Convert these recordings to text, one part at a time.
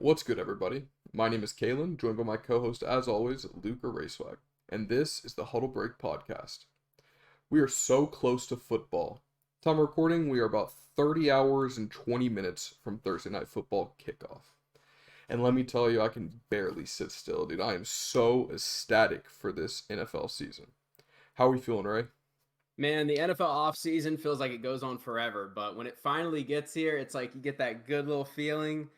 What's good, everybody? My name is Kalen, joined by my co-host, as always, Luke or Racewag, and this is the Huddle Break podcast. We are so close to football. Time of recording, we are about 30 hours and 20 minutes from Thursday Night Football kickoff. And let me tell you, I can barely sit still, dude. I am so ecstatic for this NFL season. How are we feeling, Ray? Man, the NFL offseason feels like it goes on forever, but when it finally gets here, it's like you get that good little feeling.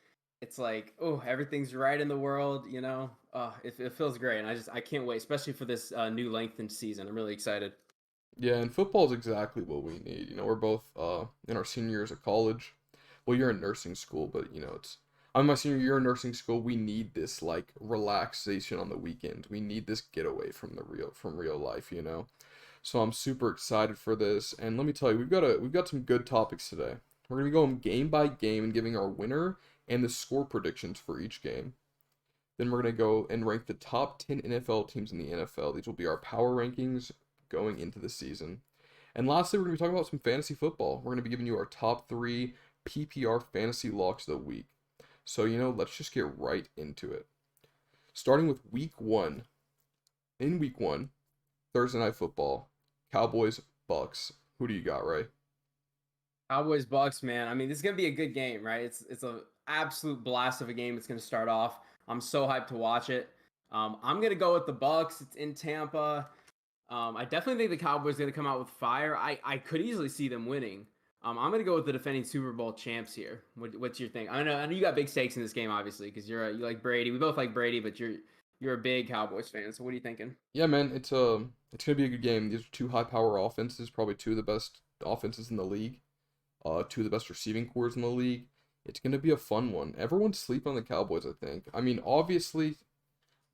It's like, oh, everything's right in the world. It feels great, and I can't wait, especially for this new lengthened season. I'm really excited. Yeah, and football is exactly what we need. We're both in our senior years of college. Well, you're in nursing school, but I'm my senior year in nursing school. We need this like relaxation on the weekend. We need this getaway from real life. So I'm super excited for this. And let me tell you, we've got some good topics today. We're gonna be going game by game and giving our winner and the score predictions for each game. Then we're gonna go and rank the top 10 NFL teams in the NFL. These will be our power rankings going into the season. And lastly, we're going to be talking about some fantasy football. We're going to be giving you our top three PPR fantasy locks of the week. So, let's just get right into it. Starting with week one. In week one, Thursday Night Football, Cowboys, Bucks. Who do you got, Ray? Cowboys Bucks, man. I mean, this is gonna be a good game, right? It's a absolute blast of a game. It's gonna start off. I'm so hyped to watch it. I'm gonna go with the Bucks. It's in Tampa. I definitely think the Cowboys are going to come out with fire. I could easily see them winning. I'm going to go with the defending Super Bowl champs here. What's your thing? I know you got big stakes in this game, obviously, because you like Brady. We both like Brady, but you're a big Cowboys fan. So what are you thinking? Yeah, man, it's gonna be a good game. These are two high power offenses, probably two of the best offenses in the league. Two of the best receiving cores in the league. It's gonna be a fun one. Everyone's sleeping on the Cowboys, I think. I mean, obviously,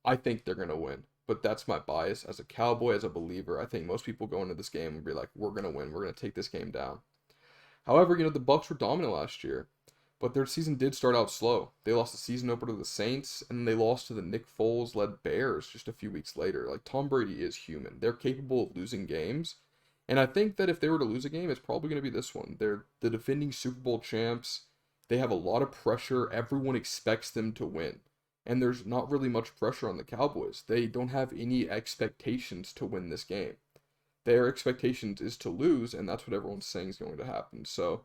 I think they're gonna win, but that's my bias as a Cowboy, as a believer. I think most people go into this game and be like, "We're gonna win. We're gonna take this game down." However, the Bucks were dominant last year, but their season did start out slow. They lost the season opener to the Saints, and then they lost to the Nick Foles-led Bears just a few weeks later. Like, Tom Brady is human. They're capable of losing games, and I think that if they were to lose a game, it's probably gonna be this one. They're the defending Super Bowl champs. They have a lot of pressure. Everyone expects them to win. And there's not really much pressure on the Cowboys. They don't have any expectations to win this game. Their expectations is to lose, and that's what everyone's saying is going to happen. So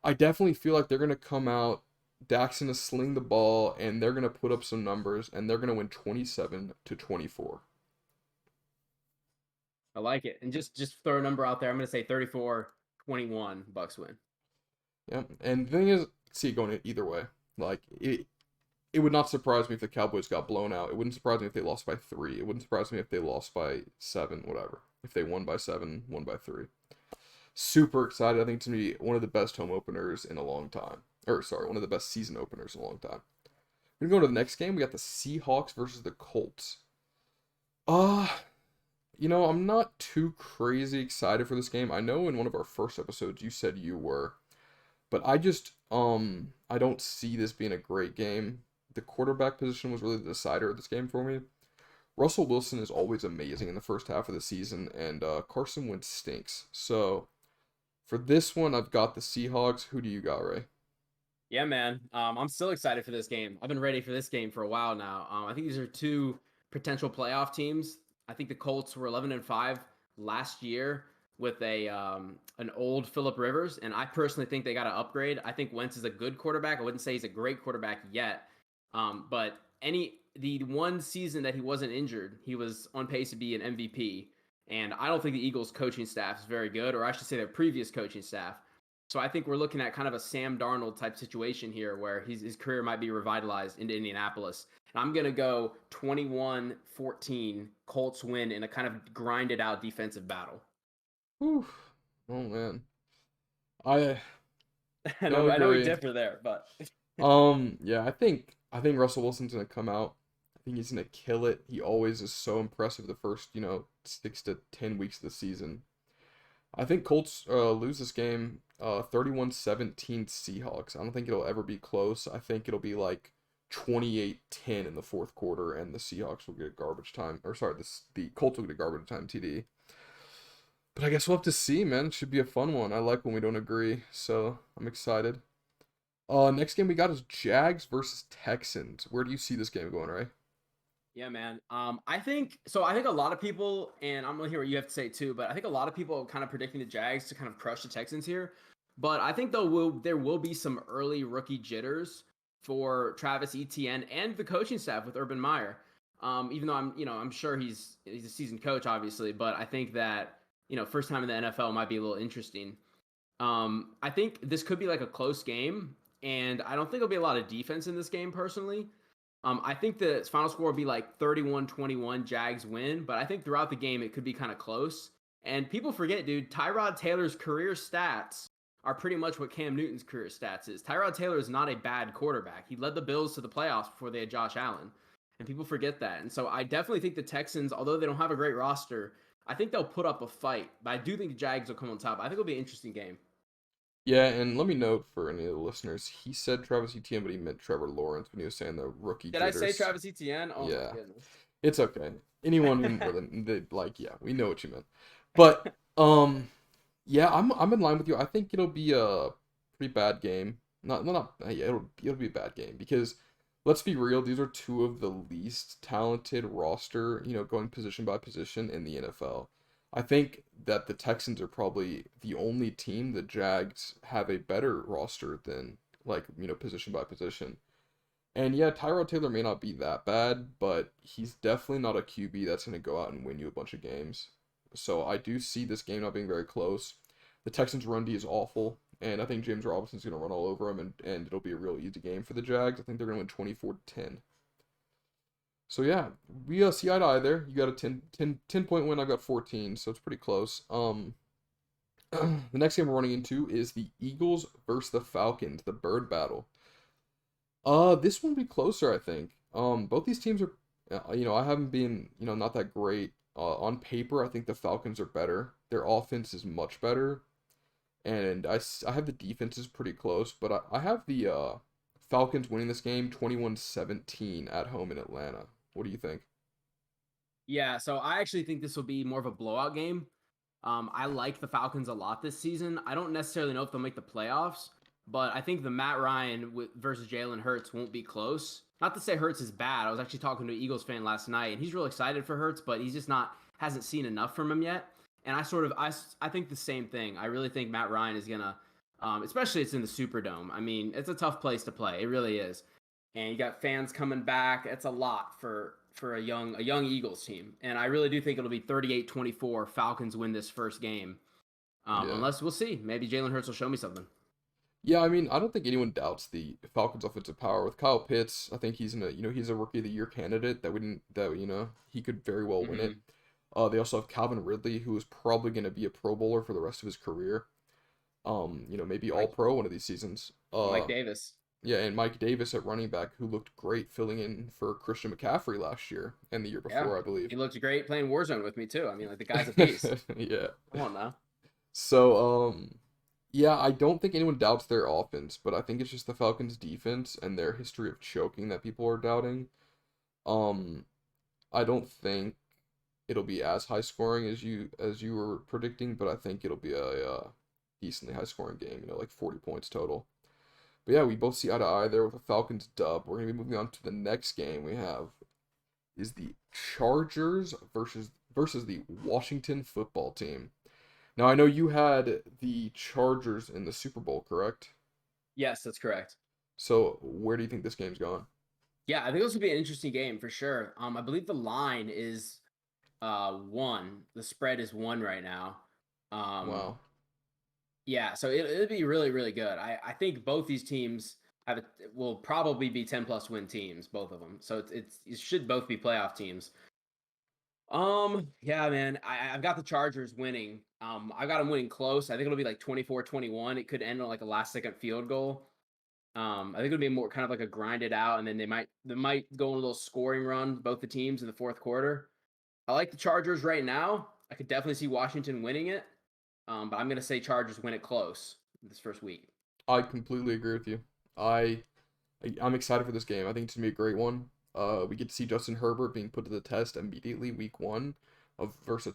I definitely feel like they're going to come out. Dak's going to sling the ball, and they're going to put up some numbers, and they're going to win 27-24. I like it. And just throw a number out there. I'm going to say 34-21 Bucks win. Yeah, and the thing is, see it going either way. Like it would not surprise me if the Cowboys got blown out. It wouldn't surprise me if they lost by 3. It wouldn't surprise me if they lost by 7, whatever. If they won by 7, won by 3. Super excited. I think it's going to be one of the best home openers in a long time. Or, sorry, one of the best season openers in a long time. We're going to go to the next game. We got the Seahawks versus the Colts. Uh, I'm not too crazy excited for this game. I know in one of our first episodes you said you were. But I don't see this being a great game. The quarterback position was really the decider of this game for me. Russell Wilson is always amazing in the first half of the season, and Carson Wentz stinks. So for this one, I've got the Seahawks. Who do you got, Ray? Yeah, man. I'm still excited for this game. I've been ready for this game for a while now. I think these are two potential playoff teams. I think the Colts were 11-5 last year with an old Philip Rivers, and I personally think they got to upgrade. I think Wentz is a good quarterback. I wouldn't say he's a great quarterback yet, but the one season that he wasn't injured, he was on pace to be an MVP. And I don't think the Eagles coaching staff is very good, or I should say their previous coaching staff. So I think we're looking at kind of a Sam Darnold type situation here where his career might be revitalized into Indianapolis. And I'm going to go 21-14 Colts win in a kind of grinded out defensive battle. Whew. Oh man, I I don't know we agree. differ there, but Yeah, I think Russell Wilson's gonna come out. I think he's gonna kill it. He always is so impressive the first 6 to 10 weeks of the season. I think Colts lose this game 31-17 Seahawks. I don't think it'll ever be close. I think it'll be like 28-10 in the fourth quarter, and the Seahawks will get a garbage time. Or sorry, the Colts will get a garbage time TD. But I guess we'll have to see, man. It should be a fun one. I like when we don't agree, so I'm excited. Next game we got is Jags versus Texans. Where do you see this game going, Ray? Yeah, man. I think so. I think a lot of people, and I'm gonna hear what you have to say too, but I think a lot of people are kind of predicting the Jags to kind of crush the Texans here. But I think there will be some early rookie jitters for Travis Etienne and the coaching staff with Urban Meyer. Even though I'm sure he's a seasoned coach, obviously, but I think that first time in the NFL might be a little interesting. I think this could be like a close game, and I don't think there'll be a lot of defense in this game personally. I think the final score will be like 31-21 Jags win, but I think throughout the game it could be kind of close. And people forget, dude, Tyrod Taylor's career stats are pretty much what Cam Newton's career stats is. Tyrod Taylor is not a bad quarterback. He led the Bills to the playoffs before they had Josh Allen. And people forget that. And so I definitely think the Texans, although they don't have a great roster, I think they'll put up a fight. But I do think the Jags will come on top. I think it'll be an interesting game. Yeah, and let me note for any of the listeners, he said Travis Etienne, but he meant Trevor Lawrence when he was saying the rookie Did I say jitters. Travis Etienne? Oh Yeah, my goodness. it's okay. Anyone who yeah, we know what you meant. But yeah, I'm in line with you. I think it'll be a pretty bad game. Not yeah, it'll be a bad game because let's be real, these are two of the least talented roster, going position by position in the NFL. I think that the Texans are probably the only team the Jags have a better roster than like, position by position. And yeah, Tyrod Taylor may not be that bad, but he's definitely not a QB that's going to go out and win you a bunch of games. So I do see this game not being very close. The Texans' run D is awful, and I think James Robinson's going to run all over him, and it'll be a real easy game for the Jags. I think they're going to win 24-10. So yeah, we see eye to eye there. You got a 10 point win, I've got 14, so it's pretty close. The next game we're running into is the Eagles versus the Falcons, the Bird Battle. This one will be closer, I think. Both these teams are, I haven't been, not that great. On paper, I think the Falcons are better. Their offense is much better, and I have the defenses pretty close, but I have the Falcons winning this game 21-17 at home in Atlanta. What do you think? Yeah, so I actually think this will be more of a blowout game. I like the Falcons a lot this season. I don't necessarily know if they'll make the playoffs, but I think the Matt Ryan versus Jalen Hurts won't be close. Not to say Hurts is bad. I was actually talking to an Eagles fan last night, and he's real excited for Hurts, but he's just hasn't seen enough from him yet. And I think the same thing. I really think Matt Ryan is gonna, especially it's in the Superdome. I mean, it's a tough place to play. It really is. And you got fans coming back. It's a lot for a young Eagles team. And I really do think it'll be 38-24. Falcons win this first game. Yeah. Unless we'll see. Maybe Jalen Hurts will show me something. Yeah, I mean, I don't think anyone doubts the Falcons' offensive power with Kyle Pitts. I think he's he's a rookie of the year candidate he could very well win it. They also have Calvin Ridley, who is probably going to be a Pro Bowler for the rest of his career. Maybe All Pro one of these seasons. Mike Davis. Yeah, and Mike Davis at running back, who looked great filling in for Christian McCaffrey last year and the year before, I believe. He looked great playing Warzone with me too. I mean, like the guy's a beast. Yeah. Come on now. So, yeah, I don't think anyone doubts their offense, but I think it's just the Falcons' defense and their history of choking that people are doubting. I don't think it'll be as high scoring as you were predicting, but I think it'll be a decently high scoring game, like 40 points total. But yeah, we both see eye to eye there with a Falcons dub. We're gonna be moving on to the next game we have is the Chargers versus the Washington football team. Now I know you had the Chargers in the Super Bowl, correct? Yes, that's correct. So where do you think this game's going? Yeah, I think this will be an interesting game for sure. I believe the line is 1. The spread is 1 right now. Wow. Yeah, so it'll be really, really good. I think both these teams will probably be 10+ win teams, both of them. So it should both be playoff teams. Yeah, man, I've got the Chargers winning. I've got them winning close. I think it'll be like 24-21. It could end on like a last second field goal. I think it'll be more kind of like a grinded out, and then they might go on a little scoring run, both the teams in the fourth quarter. I like the Chargers right now. I could definitely see Washington winning it. But I'm going to say Chargers win it close this first week. I completely agree with you. I'm excited for this game. I think it's going to be a great one. We get to see Justin Herbert being put to the test immediately week 1 versus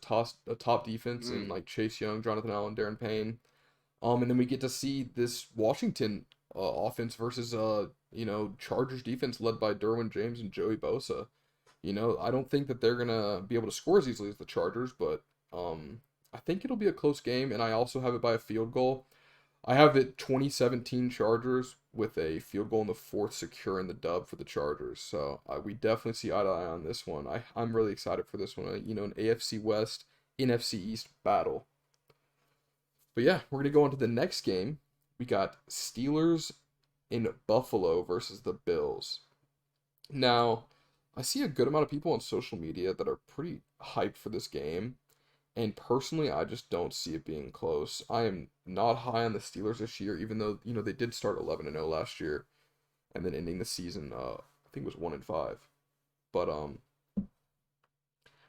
a top defense in like Chase Young, Jonathan Allen, Darren Payne. And then we get to see this Washington offense versus Chargers defense led by Derwin James and Joey Bosa. I don't think that they're gonna be able to score as easily as the Chargers, but I think it'll be a close game, and I also have it by a field goal. I have it 2017 Chargers with a field goal in the fourth securing the dub for the Chargers. So we definitely see eye to eye on this one. I'm really excited for this one. An AFC West, NFC East battle. But yeah, we're gonna go on to the next game. We got Steelers in Buffalo versus the Bills. Now, I see a good amount of people on social media that are pretty hyped for this game. And personally, I just don't see it being close. I am not high on the Steelers this year, even though, they did start 11-0 last year and then ending the season, I think it was 1-5. But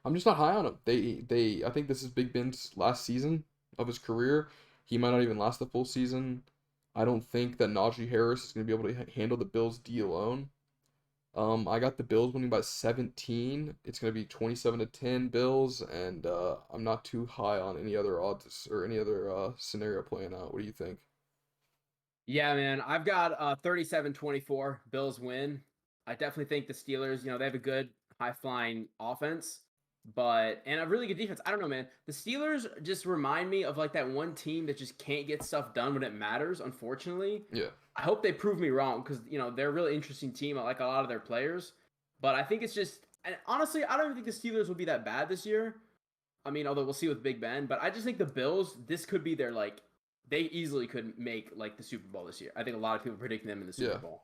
I'm just not high on them. I think this is Big Ben's last season of his career. He might not even last the full season. I don't think that Najee Harris is going to be able to handle the Bills D alone. I got the Bills winning by 17. It's going to be 27-10 Bills, and I'm not too high on any other odds or any other scenario playing out. What do you think? Yeah, man. I've got 37-24 Bills win. I definitely think the Steelers, they have a good high-flying offense, and a really good defense. I don't know, man. The Steelers just remind me of like that one team that just can't get stuff done when it matters, unfortunately. Yeah. I hope they prove me wrong because, they're a really interesting team. I like a lot of their players. But I think it's just, and honestly, I don't even think the Steelers will be that bad this year. I mean, although we'll see with Big Ben. But I just think the Bills, this could be their, they easily could make, the Super Bowl this year. I think a lot of people predicting them in the Super Bowl.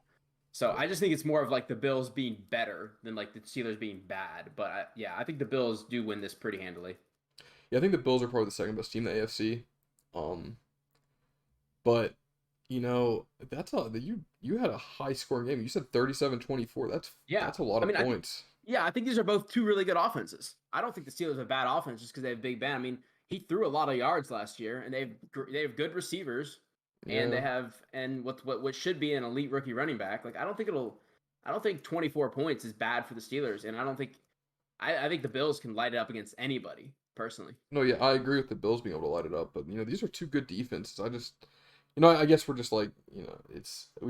So I just think it's more of, the Bills being better than, the Steelers being bad. But, I think the Bills do win this pretty handily. Yeah, I think the Bills are probably the second best team in the AFC. But you had a high scoring game. You said 37-24. That's a lot of points. I think these are both two really good offenses. I don't think the Steelers have bad offense just because they have Big Ben. I mean, he threw a lot of yards last year, and they have good receivers, and they have what should be an elite rookie running back. I don't think 24 points is bad for the Steelers, and I think the Bills can light it up against anybody personally. No, yeah, I agree with the Bills being able to light it up, but these are two good defenses. I guess we're just we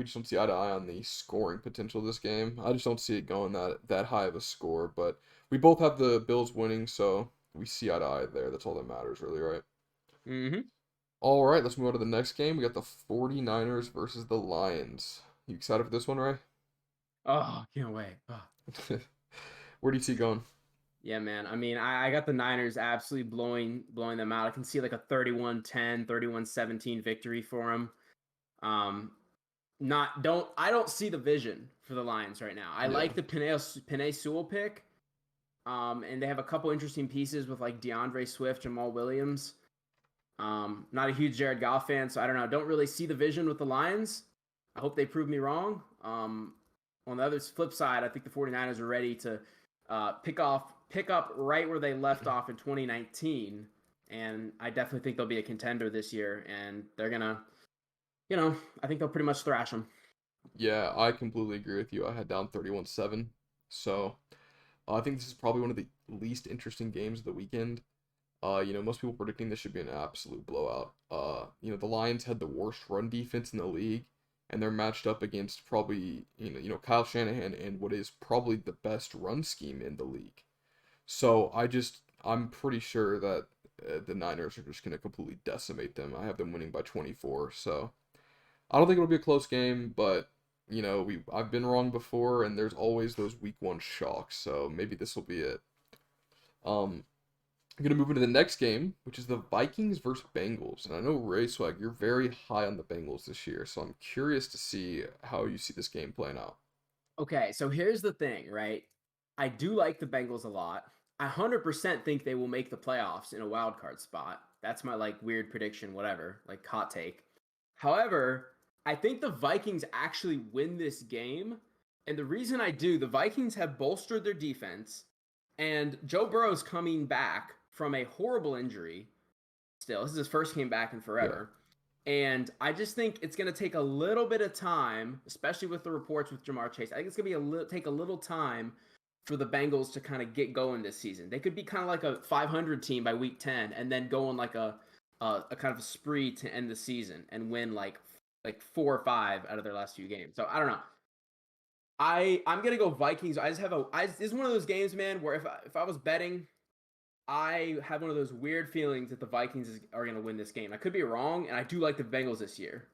just don't see eye to eye on the scoring potential of this game. I just don't see it going that high of a score, but we both have the Bills winning, so we see eye to eye there. That's all that matters, really, right? Mm-hmm. All right, let's move on to the next game. We got the 49ers versus the Lions. You excited for this one, Ray? Oh, can't wait. Oh. Where do you see it going? Yeah, man. I mean, I got the Niners absolutely blowing them out. I can see a 31-10, 31-17 victory for them. I don't see the vision for the Lions right now. I like the Penei Sewell pick. And they have a couple interesting pieces with DeAndre Swift, Jamal Williams. Not a huge Jared Goff fan, so I don't know. Don't really see the vision with the Lions. I hope they prove me wrong. On the other flip side, I think the 49ers are ready to pick up right where they left off in 2019, and I definitely think they'll be a contender this year, and they're gonna, I think they'll pretty much thrash them. Yeah, I completely agree with you. I had down 31-7, so I think this is probably one of the least interesting games of the weekend. Most people predicting this should be an absolute blowout. The Lions had the worst run defense in the league, and they're matched up against probably, Kyle Shanahan and what is probably the best run scheme in the league. So I'm pretty sure that the Niners are just going to completely decimate them. I have them winning by 24. So I don't think it'll be a close game, but I've been wrong before, and there's always those week one shocks. So maybe this will be it. I'm going to move into the next game, which is the Vikings versus Bengals. And I know, Ray Swag, you're very high on the Bengals this year, so I'm curious to see how you see this game playing out. Okay, so here's the thing, right? I do like the Bengals a lot. I 100% think they will make the playoffs in a wild card spot. That's my weird prediction, whatever, hot take. However, I think the Vikings actually win this game. And the reason I do, the Vikings have bolstered their defense, and Joe Burrow's coming back from a horrible injury. Still, this is his first game back in forever. Yeah. And I just think it's going to take a little bit of time, especially with the reports with Jamar Chase. I think it's going to take a little time for the Bengals to kind of get going this season. They could be kind of like a 500 team by week 10 and then go on a kind of a spree to end the season and win like 4 or 5 out of their last few games. So I don't know. I'm gonna go Vikings. I just have a I this is one of those games, man, where if I was betting, I have one of those weird feelings that the are gonna win this game. I could be wrong, and I do like the Bengals this year,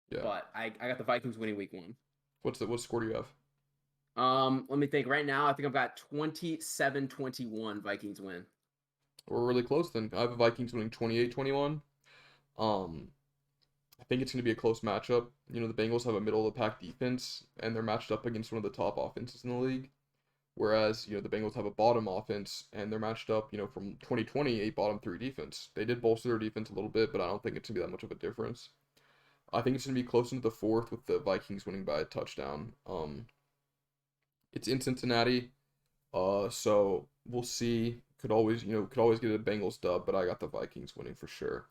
Yeah. but I got the Vikings winning week 1. What score do you have? Let me think. Right now, I think I've got 27-21 Vikings win. We're really close then. I have the Vikings winning 28-21. Um, I think it's going to be a close matchup. You know, the Bengals have a middle of the pack defense, and they're matched up against one of the top offenses in the league. Whereas, you know, the Bengals have a bottom offense, and they're matched up, you know, from 2020, a bottom 3 defense. They did bolster their defense a little bit, but I don't think it's going to be that much of a difference. I think it's going to be close into the fourth with the Vikings winning by a touchdown. It's in Cincinnati, so we'll see. Could always get a Bengals dub, but I got the Vikings winning for sure.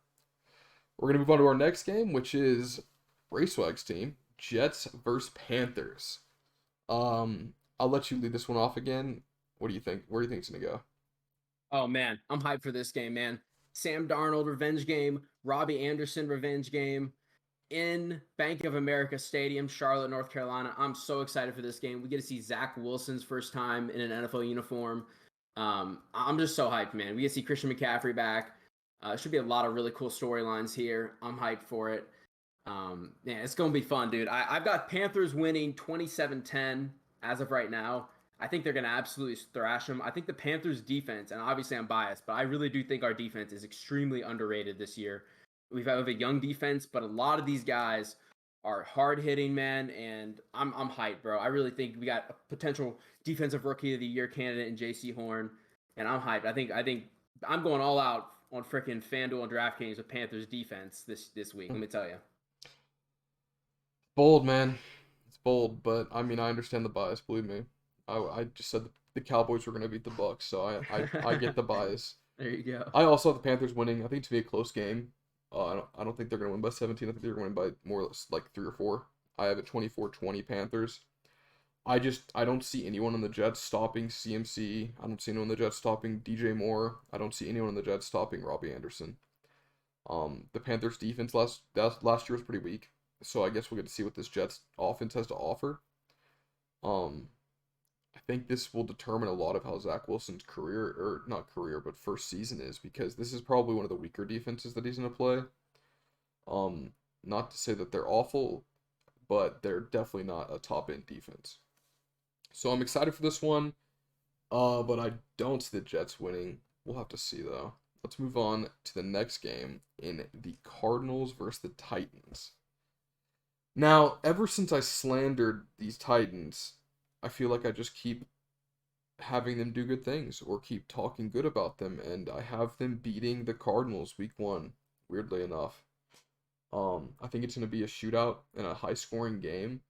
We're gonna move on to our next game, which is Racewag's team, Jets versus Panthers. I'll let you lead this one off again. What do you think? Where do you think it's gonna go? Oh man, I'm hyped for this game, man. Sam Darnold revenge game, Robbie Anderson revenge game in Bank of America Stadium, Charlotte, North Carolina. I'm so excited for this game. We get to see Zach Wilson's first time in an NFL uniform. I'm just so hyped, man. We get to see Christian McCaffrey back. Should be a lot of really cool storylines here. I'm hyped for it. Yeah, it's going to be fun, dude. I've got Panthers winning 27-10 as of right now. I think they're going to absolutely thrash them. I think the Panthers defense, and obviously I'm biased, but I really do think our defense is extremely underrated this year. We have a young defense, but a lot of these guys are hard hitting, man, and I'm hyped, bro. I really think we got a potential defensive rookie of the year candidate in J.C. Horn, and I'm hyped. I think I'm going all out on freaking FanDuel and DraftKings with Panthers defense this week. Let me tell you. Bold, man. It's bold, but I mean I understand the bias. Believe me. I just said the Cowboys were gonna beat the Bucks, so I get the bias. There you go. I also have the Panthers winning. I think it's gonna be a close game. I don't think they're gonna win by 17. I think they're gonna win by more or less like 3 or 4. I have it 24-20 Panthers. I don't see anyone on the Jets stopping CMC. I don't see anyone on the Jets stopping DJ Moore. I don't see anyone on the Jets stopping Robbie Anderson. The Panthers defense last year was pretty weak, so I guess we'll get to see what this Jets offense has to offer. I think this will determine a lot of how Zach Wilson's career, or not career, but first season is, because this is probably one of the weaker defenses that he's gonna play. Not to say that they're awful, but they're definitely not a top end defense. So I'm excited for this one, but I don't see the Jets winning. We'll have to see though. Let's move on to the next game in the Cardinals versus the Titans. Now, ever since I slandered these Titans, I feel like I just keep having them do good things or keep talking good about them, and I have them beating the Cardinals week 1, weirdly enough. I think it's going to be a shootout and a high-scoring game.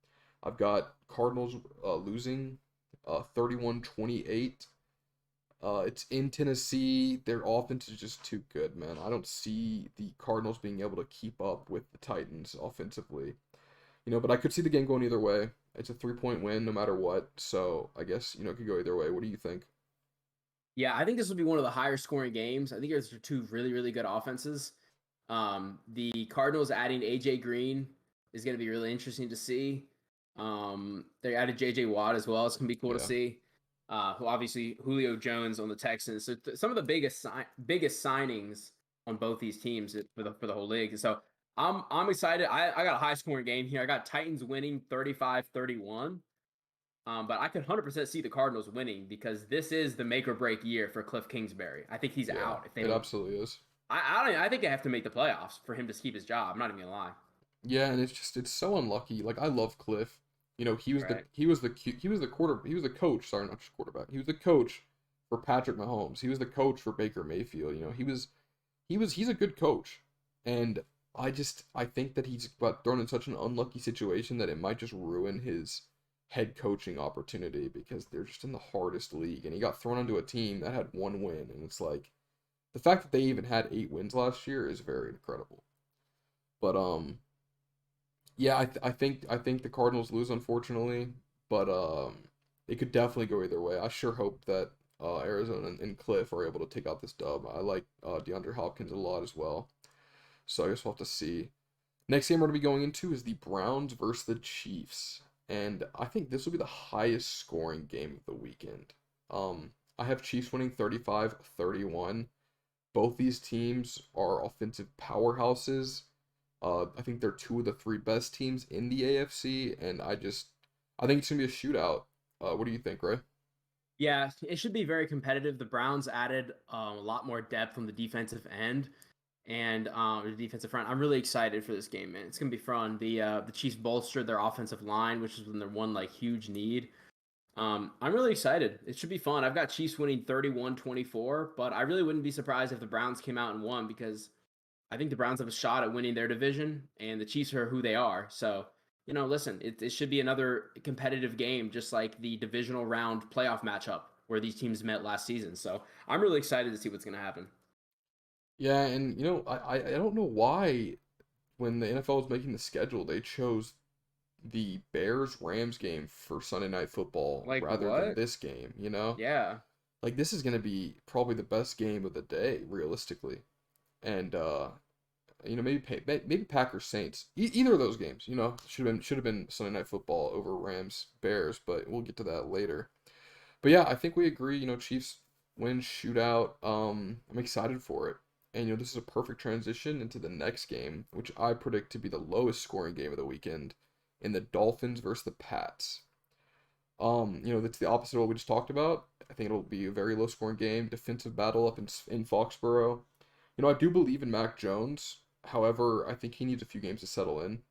I've got Cardinals losing 31-28. It's in Tennessee. Their offense is just too good, man. I don't see the Cardinals being able to keep up with the Titans offensively. But I could see the game going either way. It's a 3-point win no matter what. So I guess, it could go either way. What do you think? Yeah, I think this will be one of the higher scoring games. I think there's two really, really good offenses. The Cardinals adding AJ Green is going to be really interesting to see. They added JJ Watt as well. It's going to be cool to Yeah. see. Who obviously Julio Jones on the Texans. So some of the biggest signings on both these teams for the whole league. So I'm excited. I got a high scoring game here. I got Titans winning 35-31. But I could 100% see the Cardinals winning because this is the make or break year for Cliff Kingsbury. I think he's Yeah, out if they it don't. absolutely is. I think they have to make the playoffs for him to keep his job. I'm not even gonna lie. Yeah, and it's so unlucky. Like I love Cliff. He was Right. he was the coach, sorry, not just quarterback. He was the coach for Patrick Mahomes. He was the coach for Baker Mayfield. He's a good coach. And I think that he's got thrown in such an unlucky situation that it might just ruin his head coaching opportunity because they're just in the hardest league, and he got thrown onto a team that had 1 win, and it's like the fact that they even had 8 wins last year is very incredible. But yeah, I think the Cardinals lose, unfortunately, but it could definitely go either way. I sure hope that Arizona and Cliff are able to take out this dub. I like DeAndre Hopkins a lot as well, so I guess we'll have to see. Next game we're going to be going into is the Browns versus the Chiefs. And I think this will be the highest scoring game of the weekend. I have Chiefs winning 35-31. Both these teams are offensive powerhouses. I think they're two of the three best teams in the AFC, and I think it's gonna be a shootout. What do you think, Ray? Yeah, it should be very competitive. The Browns added a lot more depth on the defensive end and the defensive front. I'm really excited for this game, man. It's gonna be fun. The Chiefs bolstered their offensive line, which is when their one like huge need. I'm really excited. It should be fun. I've got Chiefs winning 31-24, but I really wouldn't be surprised if the Browns came out and won because I think the Browns have a shot at winning their division, and the Chiefs are who they are. So, listen, it should be another competitive game, just like the divisional round playoff matchup where these teams met last season. So, I'm really excited to see what's going to happen. Yeah, and I don't know why when the NFL was making the schedule, they chose the Bears Rams game for Sunday Night Football Like, rather than what? this game, you know? Yeah. Like this is gonna be probably the best game of the day, realistically. And maybe maybe Packers Saints. Either of those games, should have been Sunday Night Football over Rams Bears, but we'll get to that later. But yeah, I think we agree. Chiefs win shootout. I'm excited for it, and this is a perfect transition into the next game, which I predict to be the lowest scoring game of the weekend, in the Dolphins versus the Pats. That's the opposite of what we just talked about. I think it'll be a very low scoring game, defensive battle up in Foxborough. I do believe in Mac Jones. However, I think he needs a few games to settle in.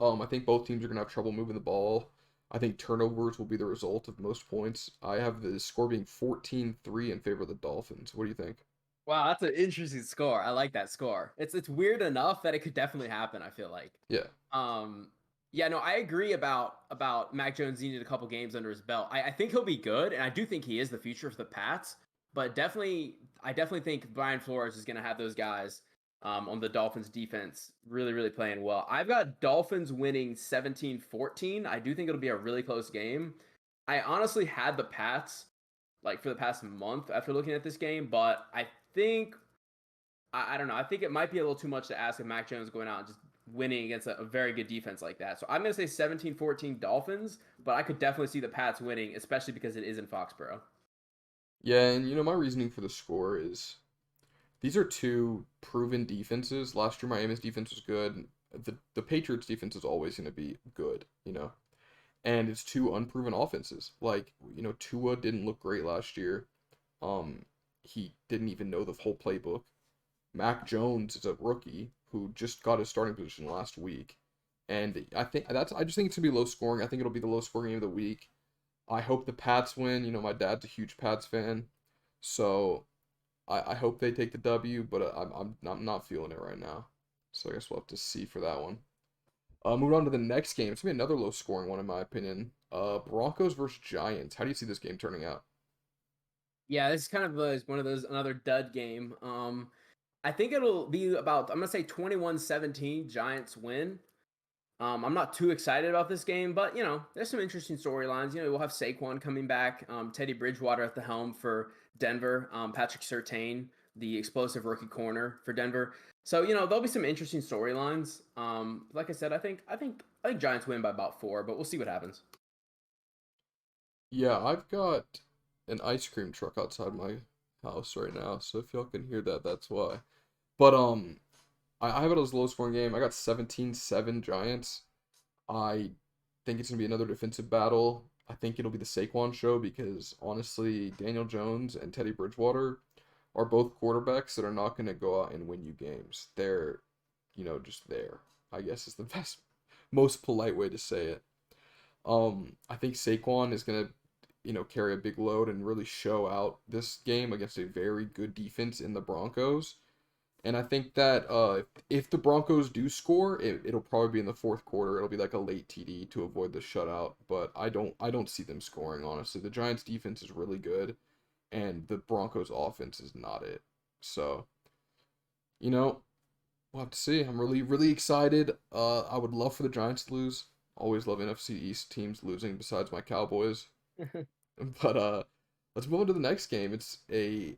I think both teams are going to have trouble moving the ball. I think turnovers will be the result of most points. I have the score being 14-3 in favor of the Dolphins. What do you think? Wow, that's an interesting score. I like that score. It's weird enough that it could definitely happen, I feel like. Yeah. Um yeah, no, I agree about Mac Jones needed a couple games under his belt. I think he'll be good, and I do think he is the future for the Pats. But I definitely think Brian Flores is going to have those guys on the Dolphins defense really, really playing well. I've got Dolphins winning 17-14. I do think it'll be a really close game. I honestly had the Pats like for the past month after looking at this game, but I think I don't know. I think it might be a little too much to ask of Mac Jones going out and just winning against a very good defense like that. So I'm going to say 17-14 Dolphins, but I could definitely see the Pats winning, especially because it is in Foxborough. Yeah, and my reasoning for the score is these are two proven defenses. Last year Miami's defense was good. The Patriots defense is always going to be good. And it's two unproven offenses. Like, Tua didn't look great last year. He didn't even know the whole playbook. Mac Jones is a rookie who just got his starting position last week. And I just think it's gonna be low scoring. I think it'll be the low scoring game of the week. I hope the Pats win. My dad's a huge Pats fan. So I hope they take the W, but I'm not feeling it right now. So I guess we'll have to see for that one. Moving on to the next game. It's gonna be another low scoring one in my opinion. Broncos versus Giants. How do you see this game turning out? Yeah, this is kind of one of those another dud game. I think it'll be about I'm gonna say 21-17 Giants win. I'm not too excited about this game, but there's some interesting storylines. We'll have Saquon coming back, Teddy Bridgewater at the helm for Denver, Patrick Surtain, the explosive rookie corner for Denver. So there'll be some interesting storylines. Like I said, I think Giants win by about 4, but we'll see what happens. Yeah, I've got an ice cream truck outside my house right now, so if y'all can hear that, that's why. But I have it as a low scoring game. I got 17-7 Giants. I think it's gonna be another defensive battle. I think it'll be the Saquon show because honestly, Daniel Jones and Teddy Bridgewater are both quarterbacks that are not gonna go out and win you games. They're, just there. I guess is the best, most polite way to say it. I think Saquon is gonna, carry a big load and really show out this game against a very good defense in the Broncos. And I think that if the Broncos do score, it'll probably be in the fourth quarter. It'll be like a late TD to avoid the shutout. But I don't see them scoring, honestly. The Giants defense is really good, and the Broncos offense is not it. So, you know, we'll have to see. I'm really, really excited. I would love for the Giants to lose. Always love NFC East teams losing besides my Cowboys. But let's move on to the next game. It's a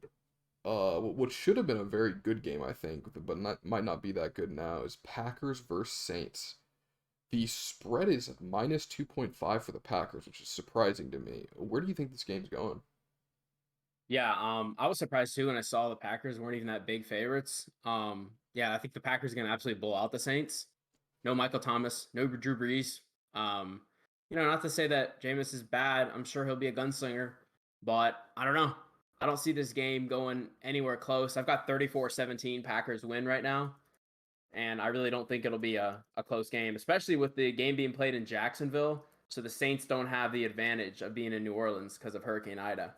what should have been a very good game, I think, but might not be that good now, is Packers versus Saints. The spread is minus 2.5 for the Packers, which is surprising to me. Where do you think this game's going? Yeah, I was surprised too when I saw the Packers weren't even that big favorites. Yeah, I think the Packers are gonna absolutely blow out the Saints. No Michael Thomas, no Drew Brees. Um, not to say that Jameis is bad. I'm sure he'll be a gunslinger, but I don't know. I don't see this game going anywhere close. I've got 34-17 Packers win right now, and I really don't think it'll be a close game, especially with the game being played in Jacksonville. So the Saints don't have the advantage of being in New Orleans because of Hurricane Ida.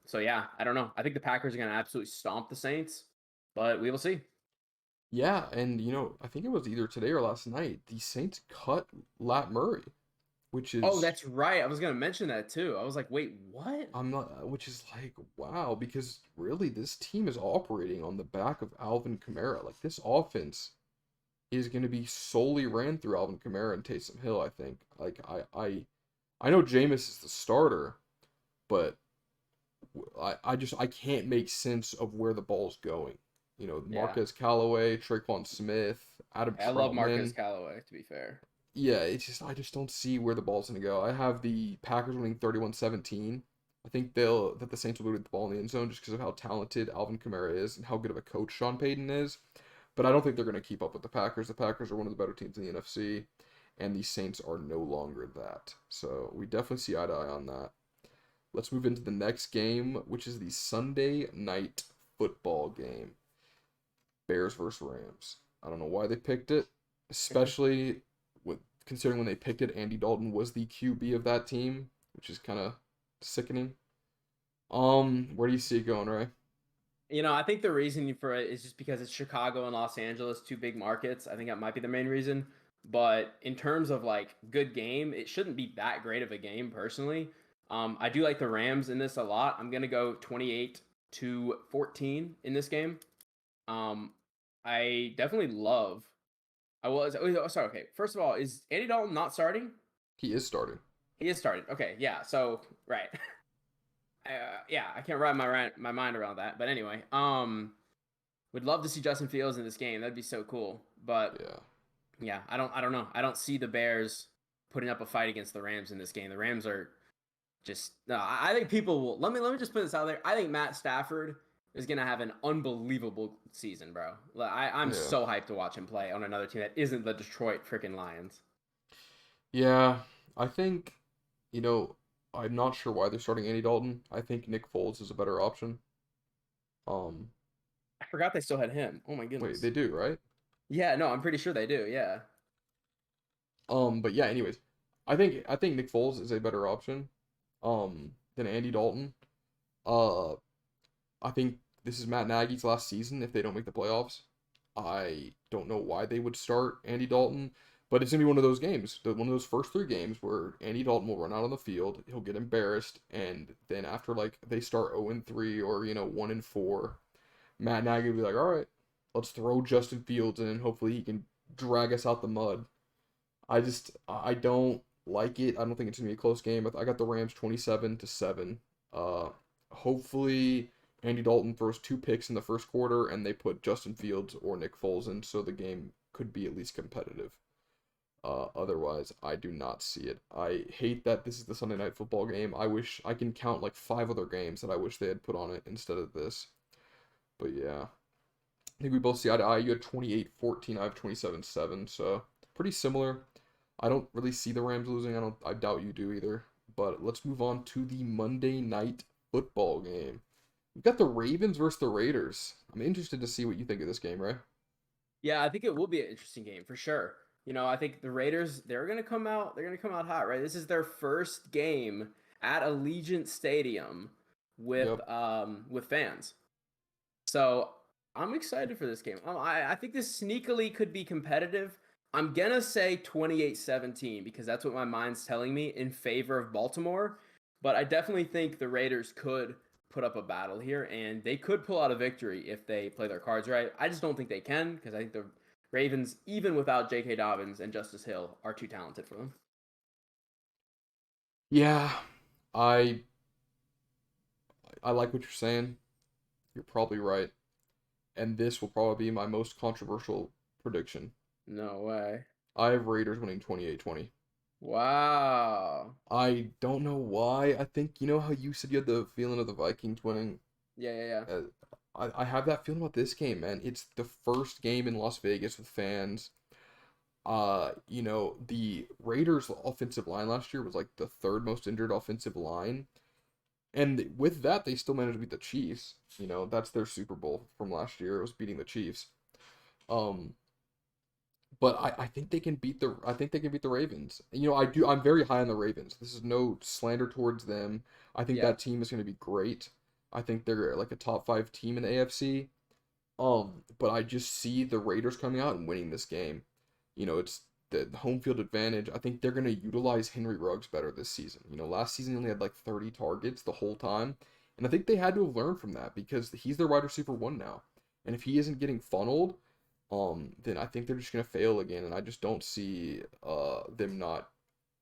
So yeah, I don't know. I think the Packers are going to absolutely stomp the Saints, but we will see. Yeah, and I think it was either today or last night. The Saints cut Lat Murray, which Oh, is that's right. I was going to mention that too. I was like, wait, what? I'm not, which is like wow, because really this team is operating on the back of Alvin Kamara. Like this offense is going to be solely ran through Alvin Kamara and Taysom Hill. I think. Like I know Jameis is the starter, but I can't make sense of where the ball's going. Yeah. Marquez Callaway, Traquan Smith, Adam I love Marcus Troutman. Callaway, to be fair. Yeah, I just don't see where the ball's gonna go. I have the Packers winning 31-17. I think the Saints will get the ball in the end zone just because of how talented Alvin Kamara is and how good of a coach Sean Payton is. But I don't think they're gonna keep up with the Packers. The Packers are one of the better teams in the NFC, and the Saints are no longer that. So we definitely see eye to eye on that. Let's move into the next game, which is the Sunday night football game. Bears versus Rams. I don't know why they picked it, especially with considering when they picked it, Andy Dalton was the QB of that team, which is kind of sickening. Where do you see it going, Ray? I think the reason for it is just because it's Chicago and Los Angeles, two big markets. I think that might be the main reason. But in terms of like good game, it shouldn't be that great of a game personally. I do like the Rams in this a lot. I'm gonna go 28-14 in this game. Um, I definitely love. I was sorry. Okay, first of all, is Andy Dalton not starting? He is starting. He is starting. Okay, yeah. So right, yeah. I can't wrap my mind around that. But anyway, would love to see Justin Fields in this game. That'd be so cool. But Yeah. yeah, I don't know. I don't see the Bears putting up a fight against the Rams in this game. The Rams are just no. I think people will. Let me just put this out there. I think Matt Stafford is gonna have an unbelievable season, bro. I'm Yeah. so hyped to watch him play on another team that isn't the Detroit freaking Lions. Yeah. I think, you know, I'm not sure why they're starting Andy Dalton. I think Nick Foles is a better option. Um, I forgot they still had him. Oh my Wait, goodness. they do, right? Yeah, no, I'm pretty sure they do. Yeah. But yeah, anyways, I think Nick Foles is a better option, than Andy Dalton. Uh, I think this is Matt Nagy's last season if they don't make the playoffs. I don't know why they would start Andy Dalton, but it's gonna be one of those games, one of those first three games where Andy Dalton will run out on the field, he'll get embarrassed, and then after like they start 0-3 or 1-4, Matt Nagy will be like, all right, let's throw Justin Fields in and hopefully he can drag us out the mud. I don't like it. I don't think it's gonna be a close game. I got the Rams 27-7. Uh, Hopefully Andy Dalton throws two picks in the first quarter and they put Justin Fields or Nick Foles in, so the game could be at least competitive. Otherwise, I do not see it. I hate that this is the Sunday night football game. I wish I can count like five other games that I wish they had put on it instead of this. But yeah, I think we both see eye to eye. You had 28-14. I have 27-7. So pretty similar. I don't really see the Rams losing. I doubt you do either. But let's move on to the Monday night football game. We've got the Ravens versus the Raiders. I'm interested to see what you think of this game, right? Yeah, I think it will be an interesting game for sure. I think the Raiders, they're gonna come out hot, right? This is their first game at Allegiant Stadium Yep. with fans. So I'm excited for this game. I think this sneakily could be competitive. I'm gonna say 28-17 because that's what my mind's telling me in favor of Baltimore. But I definitely think the Raiders could put up a battle here and they could pull out a victory if they play their cards right. I just don't think they can because I think the Ravens, even without J.K. Dobbins and Justice Hill, are too talented for them. Yeah. I I like what you're saying. You're probably right. And this will probably be my most controversial prediction. No way. I have Raiders winning 28-20. Wow. I don't know why. I think, you know how you said you had the feeling of the Vikings winning? Yeah, yeah, yeah. Uh, I have that feeling about this game, man. It's the first game in Las Vegas with fans. The Raiders' offensive line last year was like the third most injured offensive line. And with that, they still managed to beat the Chiefs. That's their Super Bowl from last year. It was beating the Chiefs. Um, but I think they can beat the Ravens. I'm very high on the Ravens. This is no slander towards them. I think Yeah. that team is going to be great. I think they're like a top 5 team in the AFC. But I just see the Raiders coming out and winning this game. It's the home field advantage. I think they're going to utilize Henry Ruggs better this season. Last season he only had like 30 targets the whole time. And I think they had to have learned from that because he's their wide receiver one now. And if he isn't getting funneled, then I think they're just going to fail again. And I just don't see them not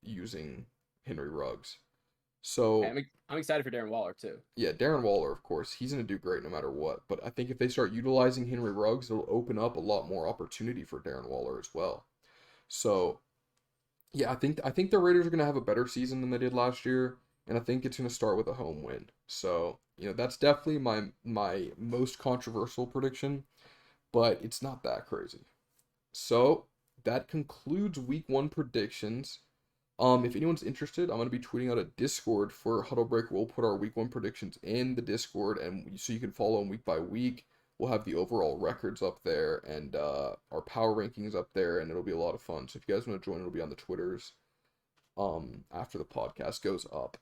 using Henry Ruggs. Hey, So I'm excited for Darren Waller too. yeah, Darren Waller, of course, he's going to do great no matter what. But I think if they start utilizing Henry Ruggs, it'll open up a lot more opportunity for Darren Waller as well. So yeah, I think the Raiders are going to have a better season than they did last year, and I think it's going to start with a home win. So that's definitely my most controversial prediction, but it's not that crazy. So that concludes Week 1 predictions. If anyone's interested, I'm gonna be tweeting out a Discord for Huddle Break. We'll put our Week 1 predictions in the Discord, and so you can follow them week by week. We'll have the overall records up there and our power rankings up there, and it'll be a lot of fun. So if you guys want to join, it'll be on the Twitters after the podcast goes up.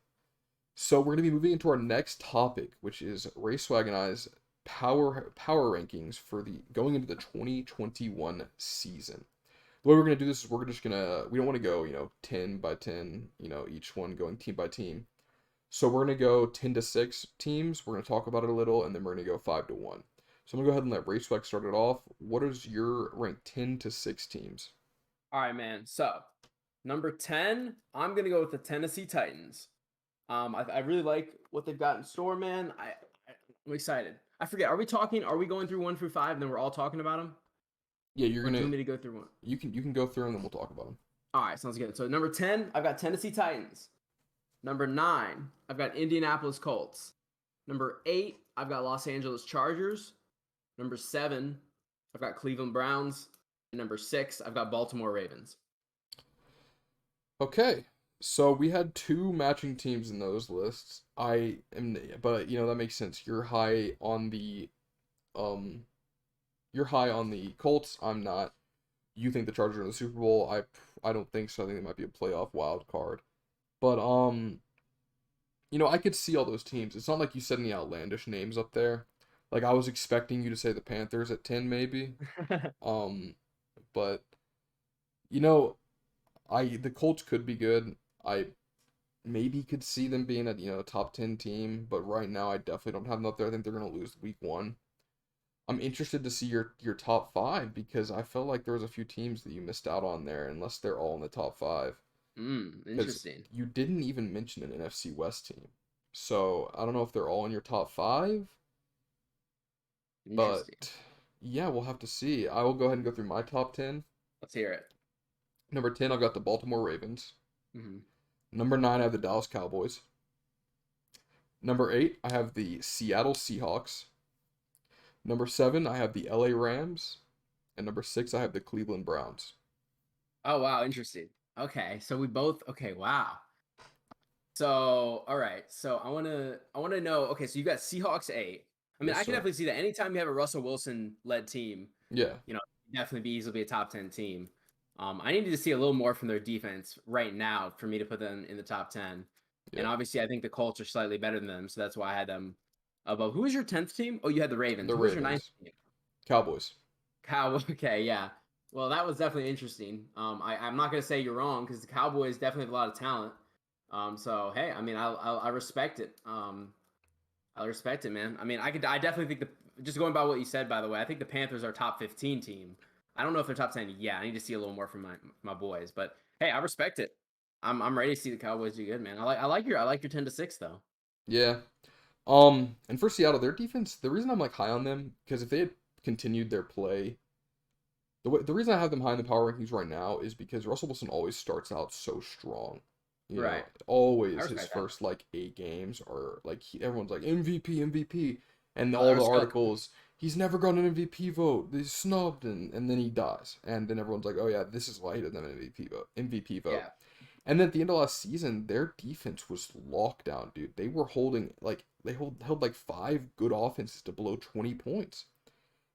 So we're gonna be moving into our next topic, which is Racewag and I's power rankings for the going into the 2021 season. The way we're gonna do this is we don't want to go 10 by 10, each one going team by team. So we're gonna go 10 to 6 teams. We're gonna talk about it a little, and then we're gonna go 5 to 1. So I'm gonna go ahead and let Racewag start it off. What is your rank 10 to 6 teams? All right, man. So number 10, I'm gonna go with the Tennessee Titans. I really like what they've got in store, man. I'm excited. I forget. Are we going through 1 through 5, and then we're all talking about them? Yeah, you're Or do you gonna want me to go through one? you can go through and then we'll talk about them. All right, sounds good. So number 10, I've got Tennessee Titans. Number 9, I've got Indianapolis Colts. Number 8, I've got Los Angeles Chargers. Number 7, I've got Cleveland Browns. And number 6, I've got Baltimore Ravens. Okay, so we had two matching teams in those lists. But that makes sense. Um you're high on the Colts. I'm not. You think the Chargers are in the Super Bowl? I don't think so. I think they might be a playoff wild card. But I could see all those teams. It's not like you said any outlandish names up there. Like I was expecting you to say the Panthers at 10 maybe. Um but you know, the Colts could be good. I maybe could see them being a top 10 team, but right now I definitely don't have them up there. I think they're going to lose week 1. I'm interested to see your top 5 because I felt like there was a few teams that you missed out on there unless they're all in the top 5. Because Interesting. you didn't even mention an NFC West team. So I don't know if they're all in your top 5, Interesting. but yeah, we'll have to see. I will go ahead and go through my top 10. Let's hear it. Number 10, I've got the Baltimore Ravens. Mm-hmm. Number 9, I have the Dallas Cowboys. Number 8, I have the Seattle Seahawks. Number 7, I have the LA Rams. And number 6, I have the Cleveland Browns. Oh, wow. Interesting. Okay. So we both, okay. Wow. So, all right. So I want to know, okay. So you got Seahawks 8. I mean, Yes, I can sir. definitely see that anytime you have a Russell Wilson led team, Yeah, definitely be easily a top 10 team. I needed to see a little more from their defense right now for me to put them in the top 10. And yeah. obviously, I think the Colts are slightly better than them. So that's why I had them above. Who was your 10th team? Oh, you had the Ravens. The Who was your ninth Ravens. team? Cowboys. Okay, yeah. Well, that was definitely interesting. I'm not gonna say you're wrong because the Cowboys definitely have a lot of talent. So hey, I mean, I respect it. I respect it, man. I mean, I definitely think just going by what you said, by the way, I think the Panthers are top 15 team. I don't know if they're top 10 yet. I need to see a little more from my boys, but hey, I respect it. I'm ready to see the Cowboys do good, man. I like your 10 to 6 though. Yeah. And for Seattle, their defense, the reason I'm like high on them, because if they had continued their play, the reason I have them high in the power rankings right now is because Russell Wilson always starts out so strong. Right. I Always his respect that. first like 8 games are like everyone's like MVP, MVP, and I all the respect. articles, he's never got an MVP vote, he's snubbed, and then he dies, and then everyone's like, oh yeah, this is why he doesn't have an MVP vote. Yeah. And then at the end of last season, their defense was locked down, dude. They were holding like held like 5 good offenses to below 20 points.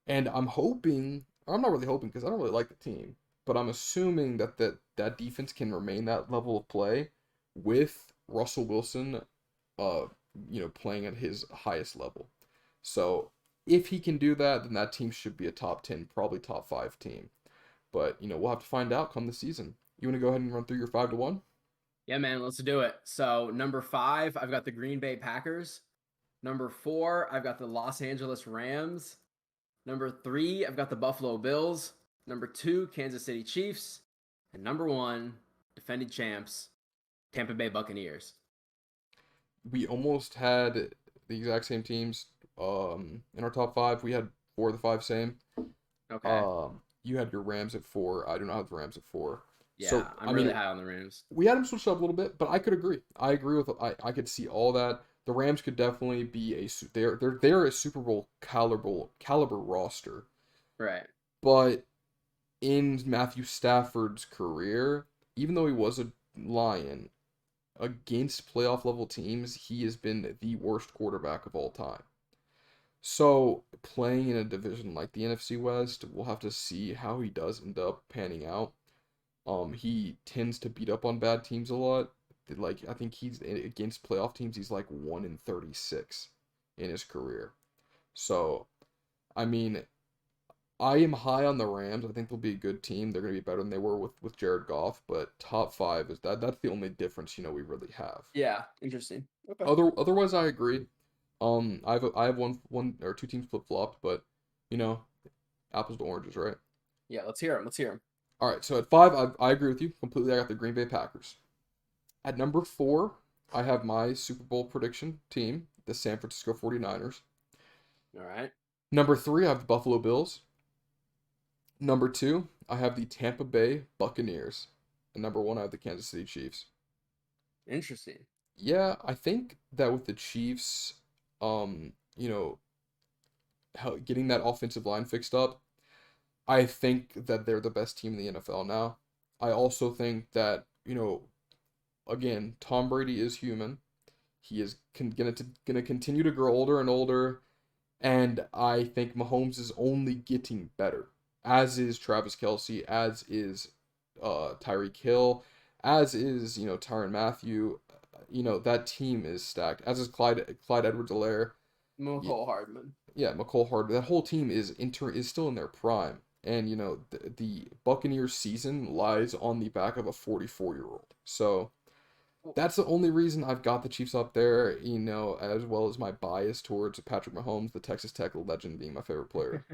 And I'm hoping, or I'm not really hoping because I don't really like the team, but I'm assuming that defense can remain that level of play with Russell Wilson, uh, playing at his highest level. So if he can do that, then that team should be a top 10, probably top 5 team. But we'll have to find out come the season. You want to go ahead and run through your 5 to 1? Yeah, man, let's do it. So, number 5, I've got the Green Bay Packers. Number 4, I've got the Los Angeles Rams. Number 3, I've got the Buffalo Bills. Number 2, Kansas City Chiefs. And number 1, defending champs, Tampa Bay Buccaneers. We almost had the exact same teams in our top 5. We had 4 of the 5 same. Okay. You had your Rams at 4. I do not have the Rams at 4. Yeah, So I'm I really mean, high on the Rams. we had them switched up a little bit, but I could agree. I agree with I could see all that. The Rams could definitely be they're a Super Bowl caliber roster, Right. but in Matthew Stafford's career, even though he was a Lion, against playoff level teams, he has been the worst quarterback of all time. So playing in a division like the NFC West, we'll have to see how he does end up panning out. He tends to beat up on bad teams a lot. Like I think he's against playoff teams, he's like 1 in 36 in his career. So I mean, I am high on the Rams. I think they'll be a good team. They're gonna be better than they were with Jared Goff, but top 5 is that's the only difference we really have. Yeah, interesting. Okay. Otherwise, I agree. I have one or two teams flip flopped, but you know, apples to oranges, right? Yeah, let's hear him. Let's hear him. All right, so at 5, I agree with you completely. I got the Green Bay Packers. At number 4, I have my Super Bowl prediction team, the San Francisco 49ers. All right. Number 3, I have the Buffalo Bills. Number 2, I have the Tampa Bay Buccaneers. And number 1, I have the Kansas City Chiefs. Interesting. Yeah, I think that with the Chiefs, you know, getting that offensive line fixed up, I think that they're the best team in the NFL now. I also think that, again, Tom Brady is human. He is gonna continue to grow older and older, and I think Mahomes is only getting better. As is Travis Kelce, as is Tyreek Hill, as is Tyrann Mathieu. That team is stacked. As is Clyde Edwards-Helaire. McCole Hardman. Yeah, McCole Hardman. That whole team is still in their prime. And the Buccaneers season lies on the back of a 44-year-old. So that's the only reason I've got the Chiefs up there, as well as my bias towards Patrick Mahomes, the Texas Tech legend, being my favorite player.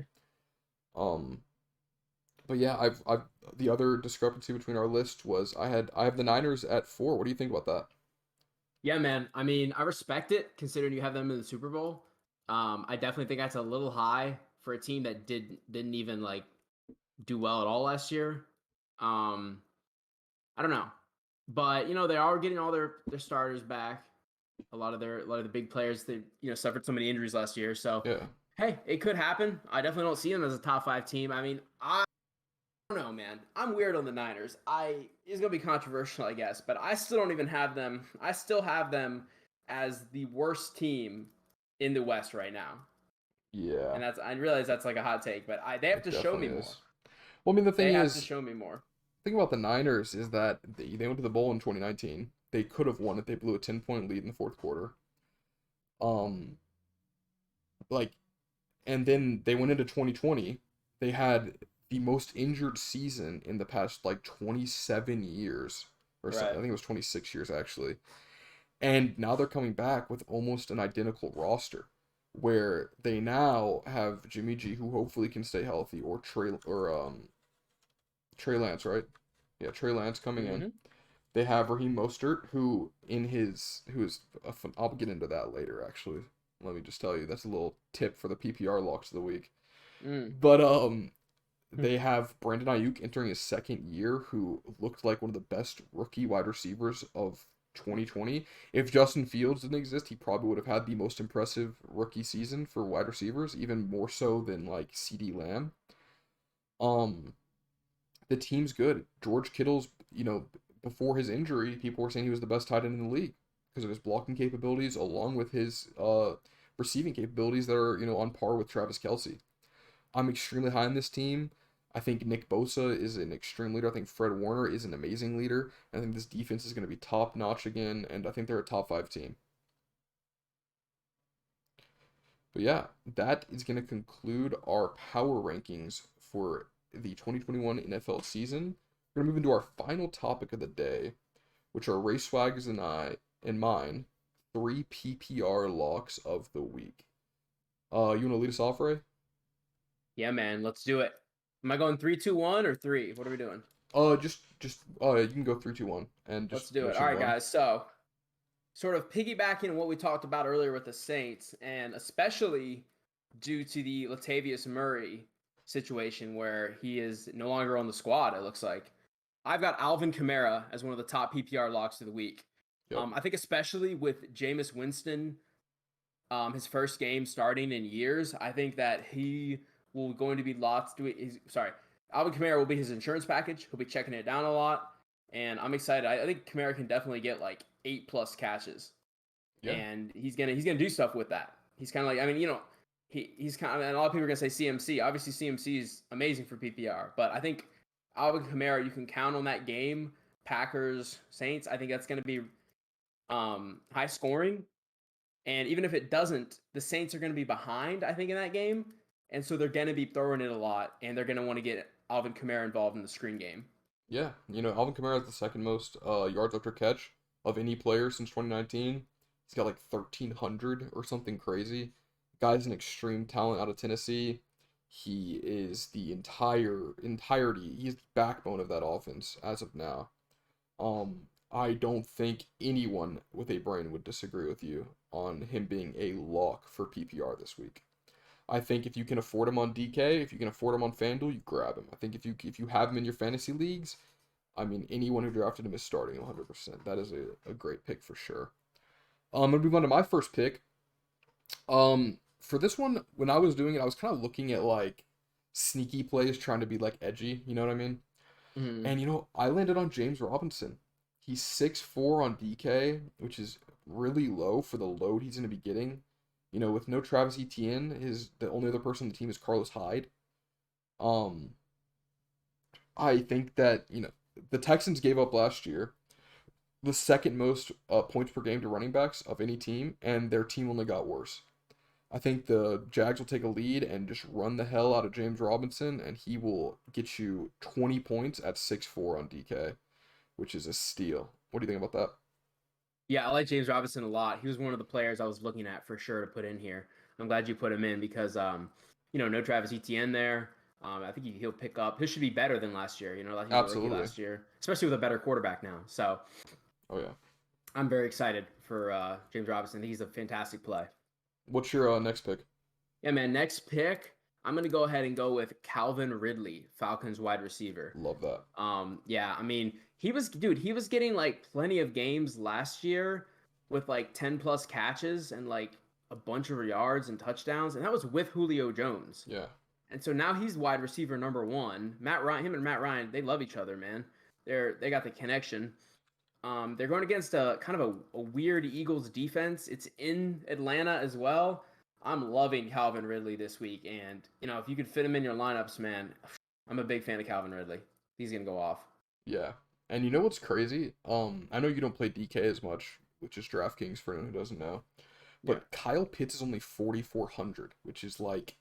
Um, but yeah, I've the other discrepancy between our list was I have the Niners at 4. What do you think about that? Yeah, man. I mean, I respect it considering you have them in the Super Bowl. I definitely think that's a little high for a team that didn't even like do well at all last year. Um, I don't know, but they are getting all their starters back. A lot of the big players that suffered so many injuries last year. So Yeah. hey, it could happen. I definitely don't see them as a top 5 team. I mean, I don't know, man. I'm weird on the Niners. It's gonna be controversial, I guess, but I still don't even have them. I still have them as the worst team in the West right now. Yeah, And I realize that's like a hot take, but they have it to show me definitely more. is. Well, I mean, They have to show me more. thing about the Niners is that they went to the bowl in 2019. They could have won it. They blew a 10-point lead in the fourth quarter. Um, like, and then they went into 2020. They had the most injured season in the past like 27 years or something. I Right. think it was 26 years actually. And now they're coming back with almost an identical roster, where they now have Jimmy G, who hopefully can stay healthy, or Trey Lance, right? Yeah, Trey Lance coming in. Mm-hmm. They have Raheem Mostert, who I'll get into that later actually. Let me just tell you, that's a little tip for the PPR locks of the week. Mm. But they have Brandon Ayuk entering his second year, who looked like one of the best rookie wide receivers of 2020. If Justin Fields didn't exist, he probably would have had the most impressive rookie season for wide receivers, even more so than like CD Lamb. Um, the team's good. George Kittle's, before his injury, people were saying he was the best tight end in the league because of his blocking capabilities, along with his receiving capabilities that are, on par with Travis Kelce. I'm extremely high on this team. I think Nick Bosa is an extreme leader. I think Fred Warner is an amazing leader. I think this defense is going to be top notch again, and I think they're a top 5 team. But yeah, that is going to conclude our power rankings for the 2021 NFL season. We're going to move into our final topic of the day, which are Ray Swag's and mine 3 PPR locks of the week. You want to lead us off, Ray? Yeah, man. Let's do it. Am I going 3, 2, 1 or 3? What are we doing? Just you can go 3, 2, 1, and Let's just do it. mention All right, one. guys. So, sort of piggybacking on what we talked about earlier with the Saints, and especially due to the Latavius Murray situation where he is no longer on the squad, it looks like. I've got Alvin Kamara as one of the top PPR locks of the week. Yep. I think especially with Jameis Winston, his first game starting in years, I think that he will going to be Alvin Kamara will be his insurance package. He'll be checking it down a lot, and I'm excited. I think Kamara can definitely get like 8+ catches, Yeah. and he's gonna do stuff with that. He's kind of like, I mean, he's kind of, and a lot of people are gonna say CMC. Obviously, CMC is amazing for PPR, but I think Alvin Kamara, you can count on that game. Packers Saints, I think that's gonna be high scoring. And even if it doesn't, the Saints are going to be behind, I think, in that game. And so they're going to be throwing it a lot, and they're going to want to get Alvin Kamara involved in the screen game. Yeah, Alvin Kamara has the second most yards after catch of any player since 2019. He's got like 1,300 or something crazy. Guy's an extreme talent out of Tennessee. He is the entirety. He's the backbone of that offense as of now. I don't think anyone with a brain would disagree with you on him being a lock for PPR this week. I think if you can afford him on DK, if you can afford him on FanDuel, you grab him. I think if you have him in your fantasy leagues, I mean, anyone who drafted him is starting 100%. That is a great pick for sure. I'm gonna move on to my first pick. For this one, when I was doing it, I was kind of looking at like sneaky plays, trying to be like edgy. You know what I mean? Mm-hmm. And I landed on James Robinson. He's 6'4" on DK, which is really low for the load he's going to be getting. With no Travis Etienne, the only other person on the team is Carlos Hyde. Um, I think that, the Texans gave up last year the second most points per game to running backs of any team, and their team only got worse. I think the Jags will take a lead and just run the hell out of James Robinson, and he will get you 20 points at 6'4" on DK, which is a steal. What do you think about that? Yeah, I like James Robinson a lot. He was one of the players I was looking at for sure to put in here. I'm glad you put him in because, no Travis Etienne there. I think he'll pick up. He should be better than last year. Like he was a rookie Absolutely. last year, especially with a better quarterback now. So Oh, yeah. I'm very excited for James Robinson. I think he's a fantastic play. What's your next pick? Yeah, man. Next pick, I'm gonna go ahead and go with Calvin Ridley, Falcons wide receiver. Love that. Yeah, I mean, he was getting like plenty of games last year with like 10+ catches and like a bunch of yards and touchdowns, and that was with Julio Jones. Yeah. And so now he's wide receiver number one. Him and Matt Ryan, they love each other, man. They got the connection. They're going against a kind of a weird Eagles defense. It's in Atlanta as well. I'm loving Calvin Ridley this week, and if you could fit him in your lineups, man, I'm a big fan of Calvin Ridley. He's gonna go off. Yeah. And you know what's crazy? I know you don't play DK as much, which is DraftKings for anyone who doesn't know. Yeah. But Kyle Pitts is only 4,400, which is like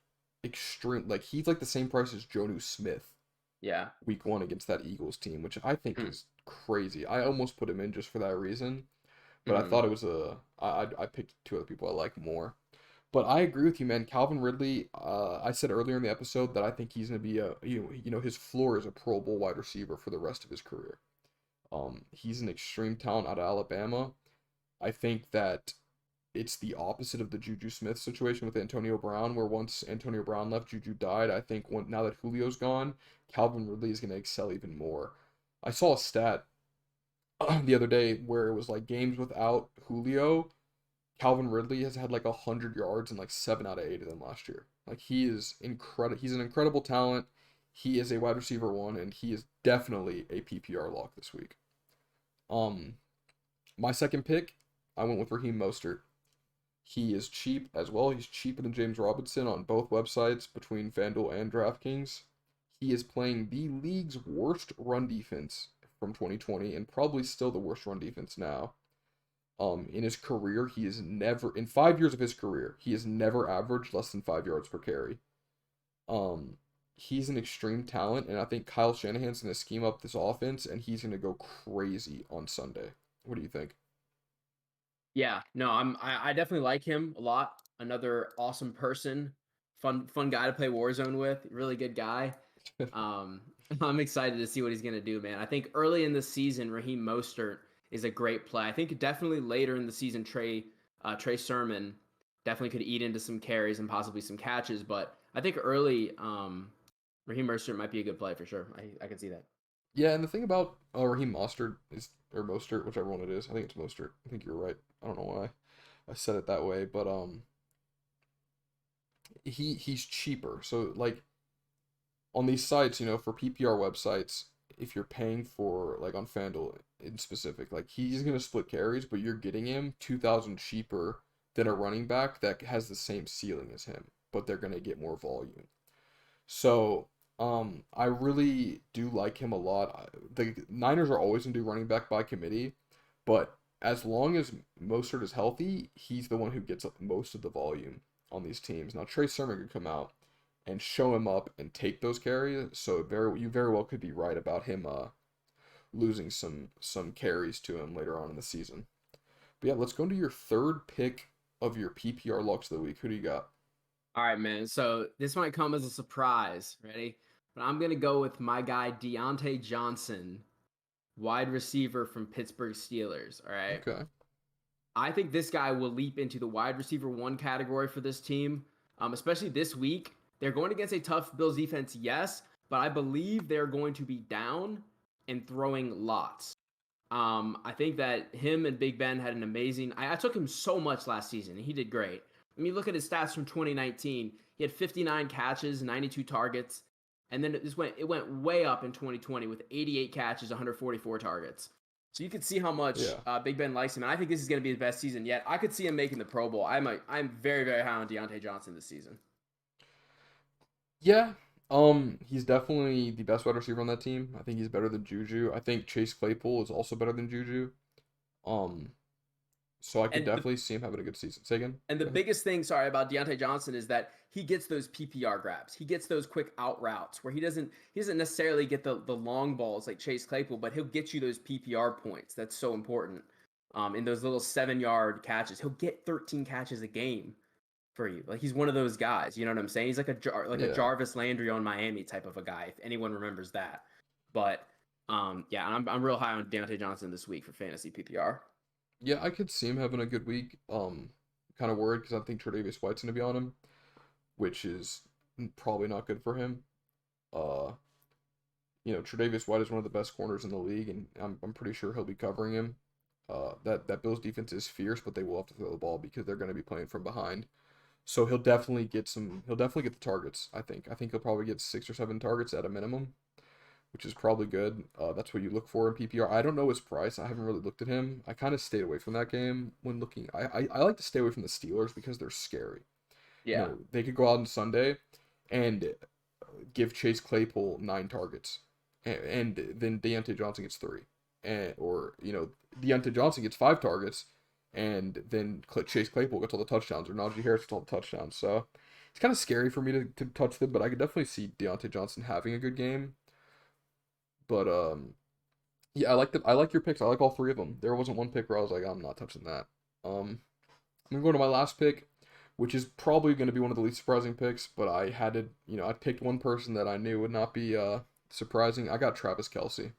extreme. Like he's like the same price as Jonnu Smith Yeah. week 1 against that Eagles team, which I think Mm. is crazy. I almost put him in just for that reason, but I Mm-hmm. thought it was I picked 2 other people I like more. But I agree with you, man. Calvin Ridley. I said earlier in the episode that I think he's gonna be his floor is a Pro Bowl wide receiver for the rest of his career. He's an extreme talent out of Alabama. I think that it's the opposite of the Juju Smith situation with Antonio Brown, where once Antonio Brown left, Juju died. I think now that Julio's gone, Calvin Ridley is going to excel even more. I saw a stat the other day where it was like games without Julio, Calvin Ridley has had like 100 yards in like 7 out of 8 of them last year. Like he is incredible. He's an incredible talent. He is a wide receiver one, and he is definitely a PPR lock this week. Um, my second pick, I went with Raheem Mostert. He is cheap as well. He's cheaper than James Robinson on both websites between FanDuel and DraftKings. He is playing the league's worst run defense from 2020 and probably still the worst run defense now. In his career, he is never in 5 years of his career, he has never averaged less than 5 yards per carry. Um, he's an extreme talent, and I think Kyle Shanahan's gonna scheme up this offense, and he's gonna go crazy on Sunday. What do you think? Yeah, no, I definitely like him a lot. Another awesome person, fun guy to play Warzone with. Really good guy. Um, I'm excited to see what he's gonna do, man. I think early in the season, Raheem Mostert is a great play. I think definitely later in the season, Trey Sermon definitely could eat into some carries and possibly some catches. But I think early, Raheem Mostert might be a good play for sure. I can see that. Yeah, and the thing about Raheem Mostert is, or Mostert, whichever one it is. I think it's Mostert. I think you're right. I don't know why I said it that way, but he's cheaper. So like on these sites, for PPR websites, if you're paying for like on FanDuel in specific, like he's gonna split carries, but you're getting him 2,000 cheaper than a running back that has the same ceiling as him, but they're gonna get more volume. So, I really do like him a lot. The Niners are always gonna do running back by committee, but as long as Mostert is healthy, he's the one who gets most of the volume on these teams. Now, Trey Sermon could come out and show him up and take those carries, so you very well could be right about him losing some carries to him later on in the season. But yeah, let's go into your third pick of your PPR locks of the week. Who do you got? All right, man. So this might come as a surprise. Ready? But I'm gonna go with my guy Deontay Johnson, wide receiver from Pittsburgh Steelers. All right. Okay. I think this guy will leap into the wide receiver one category for this team, especially this week. They're going against a tough Bills defense, yes, but I believe they're going to be down and throwing lots. I think that him and Big Ben had an amazing. I took him so much last season, and he did great. I mean, look at his stats from 2019. He had 59 catches, 92 targets, and then it went way up in 2020 with 88 catches, 144 targets. So you could see how much Yeah. Big Ben likes him, and I think this is going to be his best season yet. I could see him making the Pro Bowl. I'm very very high on Deontay Johnson this season. Yeah. He's definitely the best wide receiver on that team. I think he's better than Juju. I think Chase Claypool is also better than Juju. Um, so I could And the definitely see him having a good season. Say again. And the Go ahead. biggest thing, sorry, about Deontay Johnson is that he gets those PPR grabs. He gets those quick out routes where he doesn't necessarily get the long balls like Chase Claypool, but he'll get you those PPR points. That's so important. In those little 7 yard catches, he'll get 13 catches a game for you. Like he's one of those guys. You know what I'm saying? He's like a Yeah. Jarvis Landry on Miami type of a guy. If anyone remembers that, but yeah, I'm real high on Deontay Johnson this week for fantasy PPR. Yeah, I could see him having a good week. Kind of worried because I think Tre'Davious White's gonna be on him, which is probably not good for him. Uh, Tre'Davious White is one of the best corners in the league, and I'm pretty sure he'll be covering him. That Bills defense is fierce, but they will have to throw the ball because they're going to be playing from behind. So he'll definitely get some. He'll definitely get the targets. I think he'll probably get 6 or 7 targets at a minimum, which is probably good. That's what you look for in PPR. I don't know his price. I haven't really looked at him. I kind of stayed away from that game when looking. I like to stay away from the Steelers because they're scary. Yeah. They could go out on Sunday and give Chase Claypool 9 targets, and then Deontay Johnson gets 3, or Deontay Johnson gets 5 targets, and then Chase Claypool gets all the touchdowns, or Najee Harris gets all the touchdowns. So it's kind of scary for me to touch them, but I could definitely see Deontay Johnson having a good game. But yeah, I like your picks. I like all three of them. There wasn't one pick where I was like, I'm not touching that. I'm gonna go to my last pick, which is probably gonna be one of the least surprising picks, but I had to, I picked one person that I knew would not be surprising. I got Travis Kelce.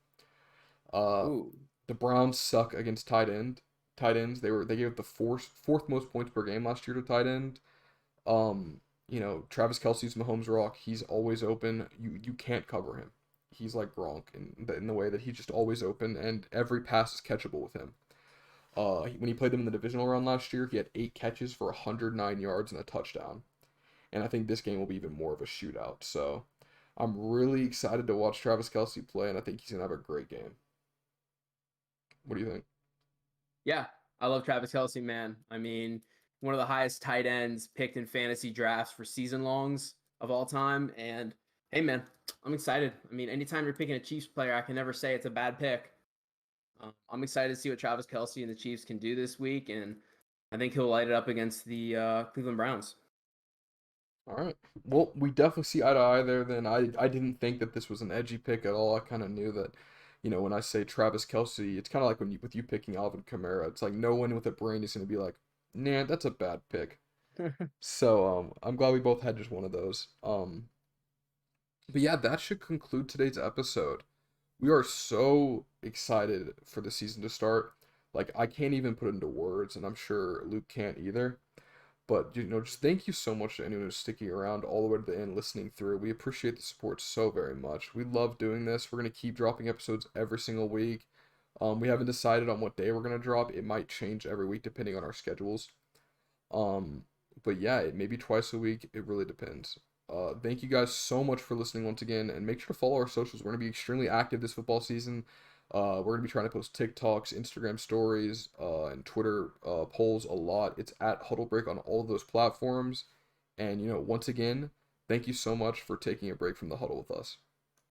Uh, Ooh. the Browns suck against tight end. tight ends. They gave up the fourth most points per game last year to tight end. Travis Kelce's Mahomes rock. He's always open. You can't cover him. He's like Gronk in the way that he's just always open, and every pass is catchable with him. When he played them in the divisional round last year, he had 8 catches for 109 yards and a touchdown. And I think this game will be even more of a shootout. So I'm really excited to watch Travis Kelce play, and I think he's gonna have a great game. What do you think? Yeah, I love Travis Kelce, man. I mean, one of the highest tight ends picked in fantasy drafts for season longs of all time. And hey, man, I'm excited. I mean, anytime you're picking a Chiefs player, I can never say it's a bad pick. I'm excited to see what Travis Kelce and the Chiefs can do this week, and I think he'll light it up against the Cleveland Browns. All right. Well, we definitely see eye to eye there. Then I didn't think that this was an edgy pick at all. I kind of knew that, when I say Travis Kelce, it's kind of like with you picking Alvin Kamara. It's like no one with a brain is gonna be like, nah, that's a bad pick. So I'm glad we both had just one of those. But yeah, that should conclude today's episode. We are so excited for the season to start. Like I can't even put it into words, and I'm sure Luke can't either. But just thank you so much to anyone who's sticking around all the way to the end, listening through. We appreciate the support so very much. We love doing this. We're gonna keep dropping episodes every single week. We haven't decided on what day we're gonna drop. It might change every week depending on our schedules. Um, but yeah, it may be twice a week. It really depends. Thank you guys so much for listening once again, and make sure to follow our socials. We're gonna be extremely active this football season. We're gonna be trying to post TikToks, Instagram stories, and Twitter polls a lot. It's at Huddle Break on all of those platforms. And once again, thank you so much for taking a break from the huddle with us.